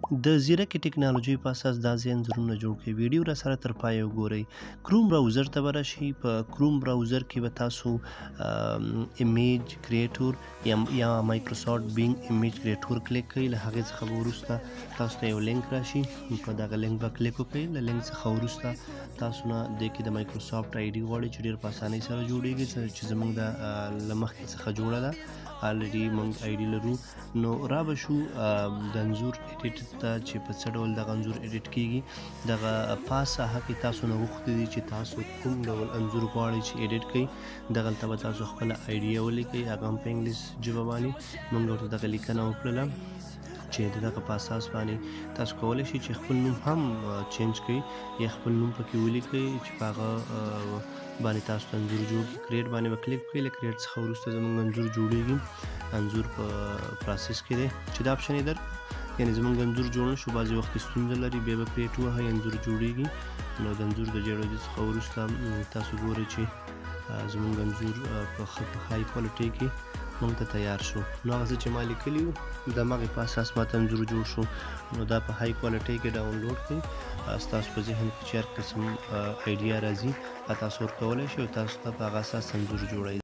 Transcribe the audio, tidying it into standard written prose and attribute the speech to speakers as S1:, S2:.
S1: د ځیرکې ټکنالوژۍ په اساس دا ځای انځورونه جوړ کړئ. ویډیو را سره تر پایه وګورئ. کروم براوزر ته به راشئ. په کروم براوزر کې به تاسو ایمیج کریټور یا مایکروسافټ بینګ ایمیج کریټور کلیک کړئ. له هغې څخه به وروسته تاسو ته یو لینک راشي. په دغه لینک به کلیک وکړئ. له لینک څخه وروسته تاسو نه دې کې د مایکروسافټ آی ډي غواړي چې ډېر په اسانۍ سره جوړېږي چې زموږ له مخکې څخه جوړه ده. الریډي موږ آی ډي لرو. نو را به شو د انځور ایډیټ ته چې په څه ډول دغه انځور ایډیټ کیږي. دغه پاس ساحه کې تاسو نه غوښتي دي چې تاسو کوم ډول انځور غواړئ چې ایډیټ کړئ. دغلته به تاسو خپله آیډیا ولیکئ، هغه هم په انګلیس ژبه باندې. موږ ورته دغه لیکنه وکړله چې د دغه په اساس باندې تاسو کولی شئ چې خپل نوم هم چینج کړئ یا خپل نوم پکې ولیکئ چې په هغه باندې تاسو ته انځور جوړ کړي. کریټ باندې به کلیک کړئ. له کریټ څخه وروسته زموږ انځور جوړېږي. انځور په پروسس کې دی چې دا اپشن یې یعنې زموږ انځور جوړ نه شو، بعضې وخت کې ستونزه لري. بیا به کریټ ووهئ، انځور جوړېږي. نو د انځور د جوړېدو څخه وروسته تاسو ګورئ چې زموږ انځور په های کوالټۍ کې موږ ته تیار شو. نو هغه څه چې ما لیکلي وو د همغې په اساس ماته انځور جوړ شو. نو دا په های کوالټۍ کې ډاونلوډ کړئ. ستاسو په ذهن کې چې هر قسم آیډیا راځي تاسو ورکولی شئ او تاسو ته په هغه اساس انځور جوړوئ.